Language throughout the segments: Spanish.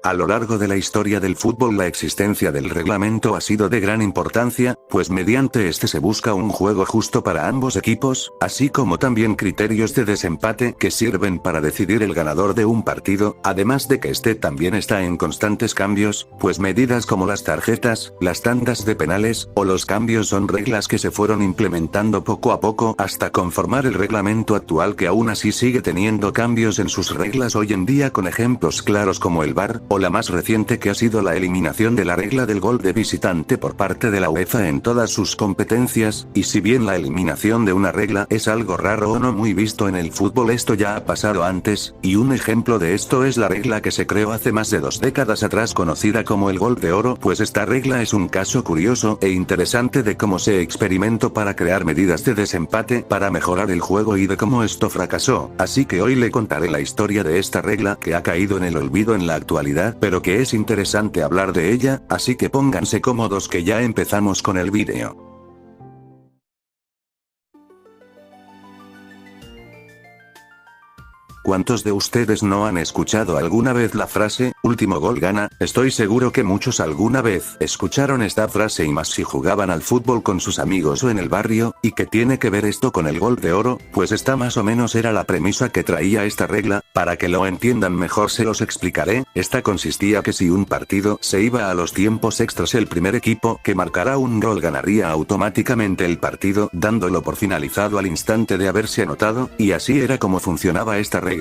A lo largo de la historia del fútbol la existencia del reglamento ha sido de gran importancia, pues mediante este se busca un juego justo para ambos equipos, así como también criterios de desempate que sirven para decidir el ganador de un partido, además de que este también está en constantes cambios, pues medidas como las tarjetas, las tandas de penales, o los cambios son reglas que se fueron implementando poco a poco hasta conformar el reglamento actual, que aún así sigue teniendo cambios en sus reglas hoy en día, con ejemplos claros como el VAR, o la más reciente que ha sido la eliminación de la regla del gol de visitante por parte de la UEFA en todas sus competencias, y si bien la eliminación de una regla es algo raro o no muy visto en el fútbol, esto ya ha pasado antes, y un ejemplo de esto es la regla que se creó hace más de 2 décadas atrás conocida como el gol de oro, pues esta regla es un caso curioso e interesante de cómo se experimentó para crear medidas de desempate para mejorar el juego y de cómo esto fracasó, así que hoy le contaré la historia de esta regla que ha caído en el olvido en la actualidad, pero que es interesante hablar de ella, así que pónganse cómodos que ya empezamos con el vídeo. ¿Cuántos de ustedes no han escuchado alguna vez la frase, último gol gana? Estoy seguro que muchos alguna vez escucharon esta frase, y más si jugaban al fútbol con sus amigos o en el barrio. ¿Y qué tiene que ver esto con el gol de oro? Pues esta más o menos era la premisa que traía esta regla. Para que lo entiendan mejor se los explicaré. Esta consistía que si un partido se iba a los tiempos extras, el primer equipo que marcara un gol ganaría automáticamente el partido, dándolo por finalizado al instante de haberse anotado, y así era como funcionaba esta regla.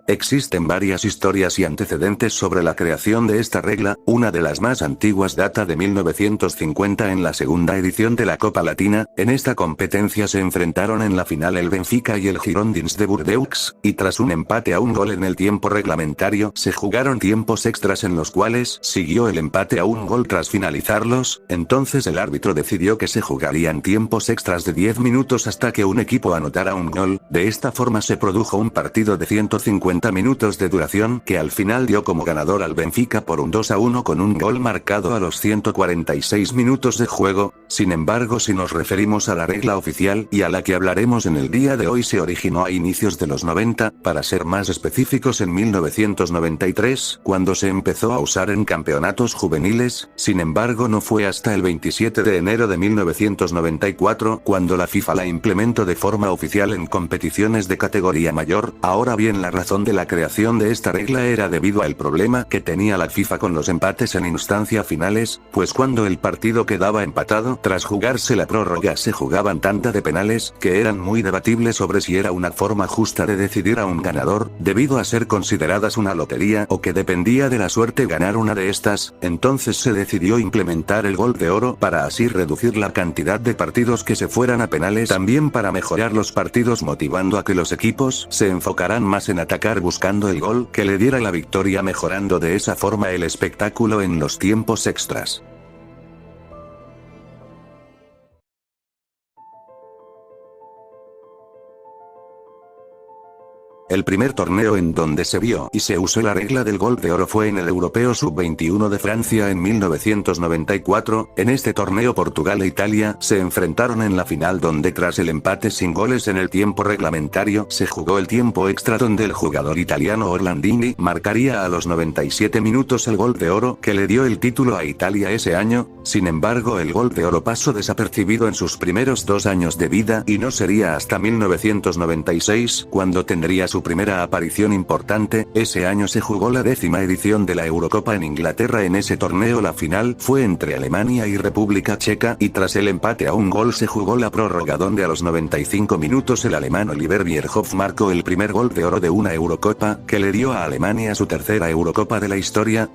Existen varias historias y antecedentes sobre la creación de esta regla. Una de las más antiguas data de 1950 en la segunda edición de la Copa Latina. En esta competencia se enfrentaron en la final el Benfica y el Girondins de Bordeaux, y tras un empate a un gol en el tiempo reglamentario se jugaron tiempos extras en los cuales siguió el empate a un gol tras finalizarlos. Entonces el árbitro decidió que se jugarían tiempos extras de 10 minutos hasta que un equipo anotara un gol. De esta forma se produjo un partido de 150 minutos de duración que al final dio como ganador al Benfica por un 2-1 con un gol marcado a los 146 minutos de juego. Sin embargo, si nos referimos a la regla oficial y a la que hablaremos en el día de hoy, se originó a inicios de los 90, para ser más específicos en 1993, cuando se empezó a usar en campeonatos juveniles. Sin embargo, no fue hasta el 27 de enero de 1994 cuando la FIFA la implementó de forma oficial en competiciones de categoría mayor. Ahora bien, la razón de la creación de esta regla era debido al problema que tenía la FIFA con los empates en instancia finales, pues cuando el partido quedaba empatado tras jugarse la prórroga se jugaban tanda de penales que eran muy debatibles sobre si era una forma justa de decidir a un ganador, debido a ser consideradas una lotería o que dependía de la suerte ganar una de estas. Entonces se decidió implementar el gol de oro para así reducir la cantidad de partidos que se fueran a penales, también para mejorar los partidos, motivando a que los equipos se enfocaran más en atacar buscando el gol que le diera la victoria, mejorando de esa forma el espectáculo en los tiempos extras. El primer torneo en donde se vio y se usó la regla del gol de oro fue en el Europeo Sub-21 de Francia en 1994. En este torneo Portugal e Italia se enfrentaron en la final, donde tras el empate sin goles en el tiempo reglamentario se jugó el tiempo extra, donde el jugador italiano Orlandini marcaría a los 97 minutos el gol de oro que le dio el título a Italia ese año. Sin embargo, el gol de oro pasó desapercibido en sus primeros 2 años de vida, y no sería hasta 1996 cuando tendría su primera aparición importante. Ese año se jugó la 10ª edición de la Eurocopa en Inglaterra. En ese torneo la final fue entre Alemania y República Checa, y tras el empate a un gol se jugó la prórroga, donde a los 95 minutos el alemán Oliver Bierhoff marcó el primer gol de oro de una Eurocopa, que le dio a Alemania su tercera Eurocopa de la historia.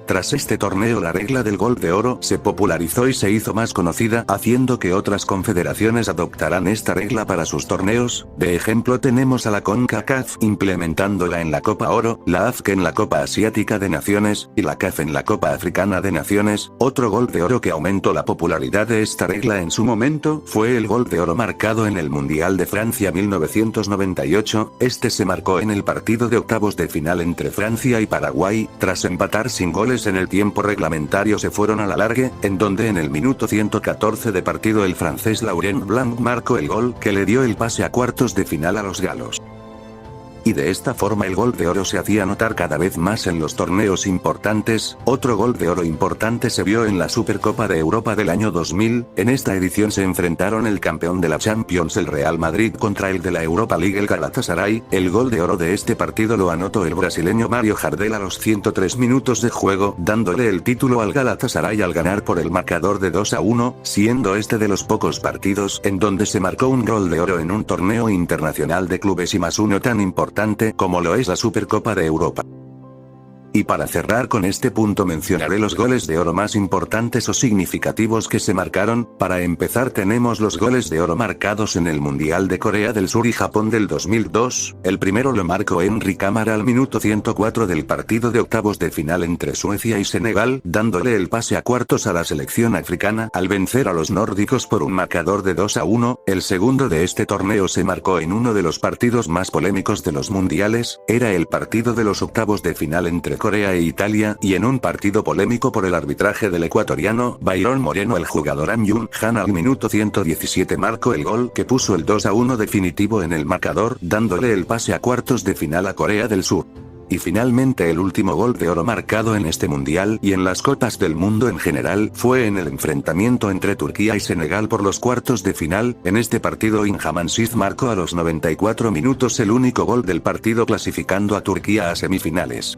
Tras este torneo la regla del gol de oro se popularizó y se hizo más conocida, haciendo que otras confederaciones adoptaran esta regla para sus torneos. De ejemplo tenemos a la CONCACAF implementándola en la Copa Oro, la AFC en la Copa Asiática de Naciones, y la CAF en la Copa Africana de Naciones. Otro gol de oro que aumentó la popularidad de esta regla en su momento fue el gol de oro marcado en el Mundial de Francia 1998, este se marcó en el partido de octavos de final entre Francia y Paraguay, tras empatar sin goles goles en el tiempo reglamentario se fueron al alargue, en donde en el minuto 114 de partido el francés Laurent Blanc marcó el gol que le dio el pase a cuartos de final a los galos. Y de esta forma el gol de oro se hacía notar cada vez más en los torneos importantes. Otro gol de oro importante se vio en la Supercopa de Europa del año 2000, en esta edición se enfrentaron el campeón de la Champions el Real Madrid contra el de la Europa League el Galatasaray. El gol de oro de este partido lo anotó el brasileño Mario Jardel a los 103 minutos de juego, dándole el título al Galatasaray al ganar por el marcador de 2-1, siendo este de los pocos partidos en donde se marcó un gol de oro en un torneo internacional de clubes y más uno tan importante como lo es la Supercopa de Europa. Y para cerrar con este punto mencionaré los goles de oro más importantes o significativos que se marcaron. Para empezar tenemos los goles de oro marcados en el Mundial de Corea del Sur y Japón del 2002, el primero lo marcó Henry Cámara al minuto 104 del partido de octavos de final entre Suecia y Senegal, dándole el pase a cuartos a la selección africana al vencer a los nórdicos por un marcador de 2-1, el segundo de este torneo se marcó en uno de los partidos más polémicos de los mundiales, era el partido de los octavos de final entre Corea e Italia, y en un partido polémico por el arbitraje del ecuatoriano Byron Moreno el jugador Am Jung Han al minuto 117 marcó el gol que puso el 2-1 definitivo en el marcador, dándole el pase a cuartos de final a Corea del Sur. Y finalmente el último gol de oro marcado en este mundial y en las copas del mundo en general fue en el enfrentamiento entre Turquía y Senegal por los cuartos de final. En este partido Ilham Ansih marcó a los 94 minutos el único gol del partido clasificando a Turquía a semifinales.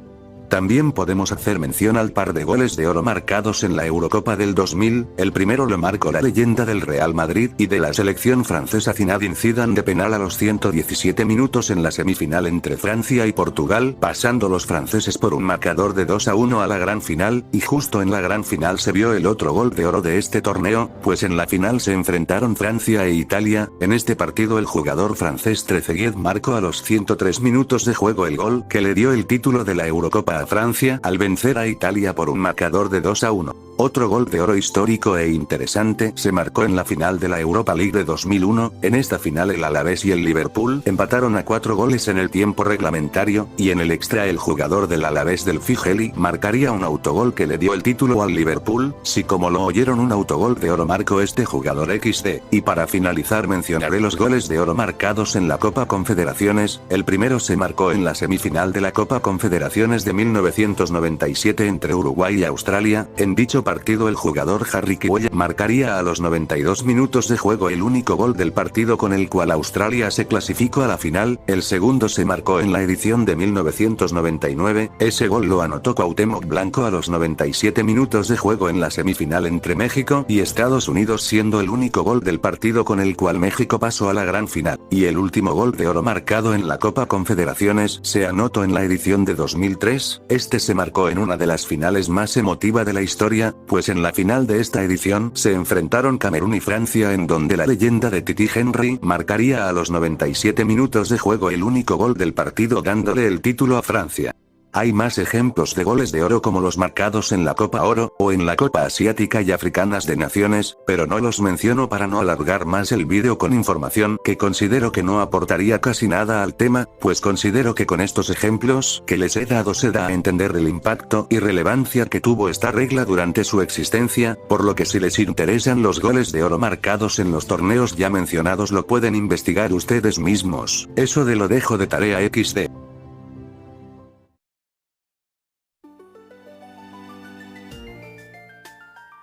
También podemos hacer mención al par de goles de oro marcados en la Eurocopa del 2000, el primero lo marcó la leyenda del Real Madrid y de la selección francesa Zinedine Zidane de penal a los 117 minutos en la semifinal entre Francia y Portugal, pasando los franceses por un marcador de 2-1 a la gran final, y justo en la gran final se vio el otro gol de oro de este torneo, pues en la final se enfrentaron Francia e Italia. En este partido el jugador francés Trezeguet marcó a los 103 minutos de juego el gol que le dio el título de la Eurocopa a Francia al vencer a Italia por un marcador de 2-1. Otro gol de oro histórico e interesante se marcó en la final de la Europa League de 2001, en esta final el Alavés y el Liverpool empataron a 4 goles en el tiempo reglamentario, y en el extra el jugador del Alavés del Figeli marcaría un autogol que le dio el título al Liverpool. Si como lo oyeron un autogol de oro marcó este jugador XD. Y para finalizar mencionaré los goles de oro marcados en la Copa Confederaciones. El primero se marcó en la semifinal de la Copa Confederaciones de 1997 entre Uruguay y Australia. En dicho partido el jugador Harry Kewell marcaría a los 92 minutos de juego el único gol del partido con el cual Australia se clasificó a la final. El segundo se marcó en la edición de 1999, ese gol lo anotó Cuauhtémoc Blanco a los 97 minutos de juego en la semifinal entre México y Estados Unidos, siendo el único gol del partido con el cual México pasó a la gran final. Y el último gol de oro marcado en la Copa Confederaciones se anotó en la edición de 2003, este se marcó en una de las finales más emotiva de la historia, pues en la final de esta edición se enfrentaron Camerún y Francia, en donde la leyenda de Titi Henry marcaría a los 97 minutos de juego el único gol del partido dándole el título a Francia. Hay más ejemplos de goles de oro como los marcados en la Copa Oro, o en la Copa Asiática y Africanas de Naciones, pero no los menciono para no alargar más el vídeo con información que considero que no aportaría casi nada al tema, pues considero que con estos ejemplos que les he dado se da a entender el impacto y relevancia que tuvo esta regla durante su existencia, por lo que si les interesan los goles de oro marcados en los torneos ya mencionados lo pueden investigar ustedes mismos. Eso de lo dejo de tarea XD.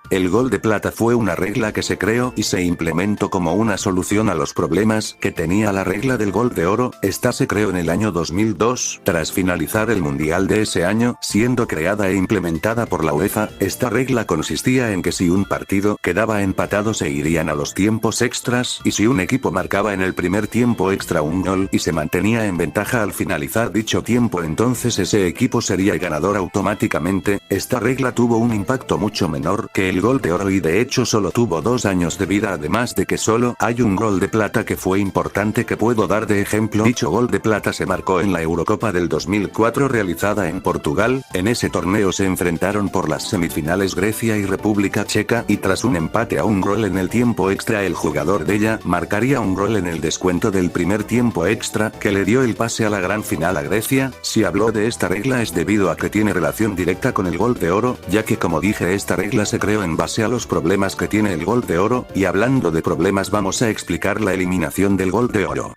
El gol de plata fue una regla que se creó y se implementó como una solución a los problemas que tenía la regla del gol de oro. Esta se creó en el año 2002, tras finalizar el mundial de ese año, siendo creada e implementada por la UEFA. Esta regla consistía en que si un partido quedaba empatado se irían a los tiempos extras, y si un equipo marcaba en el primer tiempo extra un gol y se mantenía en ventaja al finalizar dicho tiempo, entonces ese equipo sería el ganador automáticamente. Esta regla tuvo un impacto mucho menor que el el gol de oro y de hecho solo tuvo 2 años de vida, además de que solo hay un gol de plata que fue importante que puedo dar de ejemplo. Dicho gol de plata se marcó en la Eurocopa del 2004 realizada en Portugal. En ese torneo se enfrentaron por las semifinales Grecia y República Checa, y tras un empate a un gol en el tiempo extra el jugador de ella marcaría un gol en el descuento del primer tiempo extra, que le dio el pase a la gran final a Grecia. Si habló de esta regla es debido a que tiene relación directa con el gol de oro, ya que como dije esta regla se creó en base a los problemas que tiene el gol de oro, y hablando de problemas vamos a explicar la eliminación del gol de oro.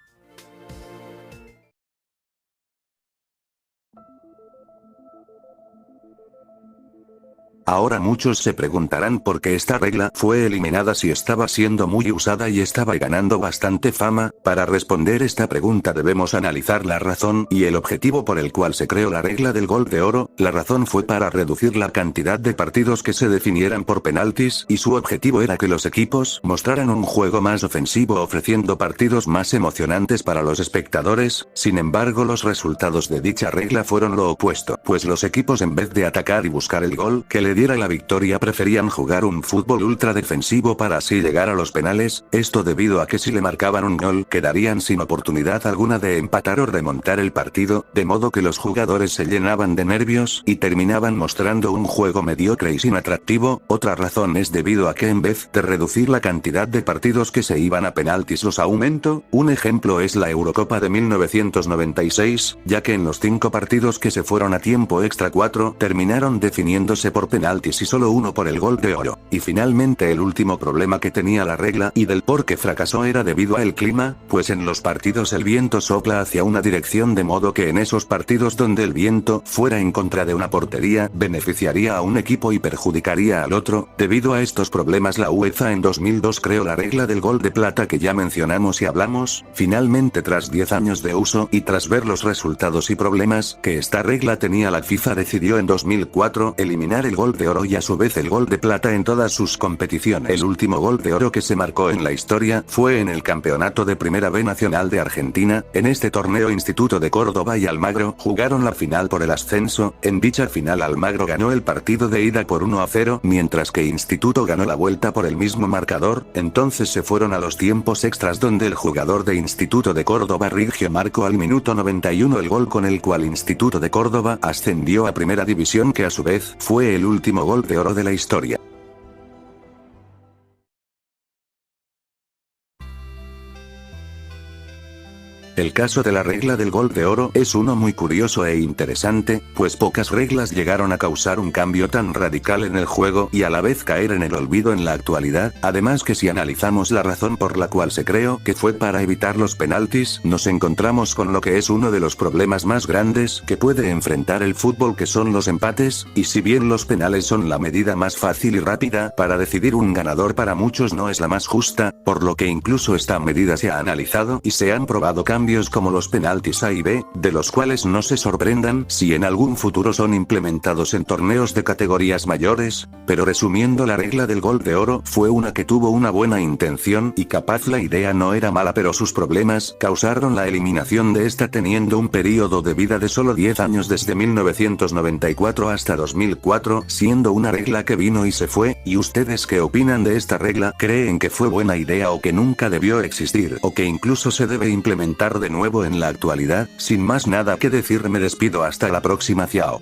Ahora muchos se preguntarán por qué esta regla fue eliminada si estaba siendo muy usada y estaba ganando bastante fama. Para responder esta pregunta debemos analizar la razón y el objetivo por el cual se creó la regla del gol de oro. La razón fue para reducir la cantidad de partidos que se definieran por penaltis, y su objetivo era que los equipos mostraran un juego más ofensivo ofreciendo partidos más emocionantes para los espectadores. Sin embargo, los resultados de dicha regla fueron lo opuesto, pues los equipos en vez de atacar y buscar el gol que le diera la victoria preferían jugar un fútbol ultra defensivo para así llegar a los penales, esto debido a que si le marcaban un gol quedarían sin oportunidad alguna de empatar o remontar el partido, de modo que los jugadores se llenaban de nervios y terminaban mostrando un juego mediocre y sin atractivo. Otra razón es debido a que en vez de reducir la cantidad de partidos que se iban a penaltis los aumentó. Un ejemplo es la Eurocopa de 1996, ya que en los 5 partidos que se fueron a tiempo extra 4 terminaron definiéndose por penaltis y solo 1 por el gol de oro. Y finalmente el último problema que tenía la regla y del por qué fracasó era debido al clima, pues en los partidos el viento sopla hacia una dirección, de modo que en esos partidos donde el viento fuera en contra de una portería beneficiaría a un equipo y perjudicaría al otro. Debido a estos problemas la UEFA en 2002 creó la regla del gol de plata que ya mencionamos y hablamos. Finalmente, tras 10 años de uso y tras ver los resultados y problemas que esta regla tenía, la FIFA decidió en 2004 eliminar el gol de oro y a su vez el gol de plata en todas sus competiciones. El último gol de oro que se marcó en la historia fue en el campeonato de Primera B Nacional de Argentina. En este torneo Instituto de Córdoba y Almagro jugaron la final por el ascenso. En dicha final Almagro ganó el partido de ida por 1-0, mientras que Instituto ganó la vuelta por el mismo marcador. Entonces se fueron a los tiempos extras, donde el jugador de Instituto de Córdoba, Rigio, marcó al minuto 91 el gol con el cual Instituto de Córdoba ascendió a Primera División, que a su vez fue el último gol de oro de la historia. El caso de la regla del gol de oro es uno muy curioso e interesante, pues pocas reglas llegaron a causar un cambio tan radical en el juego y a la vez caer en el olvido en la actualidad. Además que si analizamos la razón por la cual se creó, que fue para evitar los penaltis, nos encontramos con lo que es uno de los problemas más grandes que puede enfrentar el fútbol, que son los empates, y si bien los penales son la medida más fácil y rápida para decidir un ganador, para muchos no es la más justa, por lo que incluso esta medida se ha analizado y se han probado cambios como los penaltis A y B, de los cuales no se sorprendan si en algún futuro son implementados en torneos de categorías mayores. Pero resumiendo, la regla del gol de oro fue una que tuvo una buena intención y capaz la idea no era mala, pero sus problemas causaron la eliminación de esta, teniendo un periodo de vida de solo 10 años desde 1994 hasta 2004, siendo una regla que vino y se fue. ¿Y ustedes qué opinan de esta regla? ¿Creen que fue buena idea o que nunca debió existir, o que incluso se debe implementar de nuevo en la actualidad? Sin más nada que decir, me despido, hasta la próxima, chao.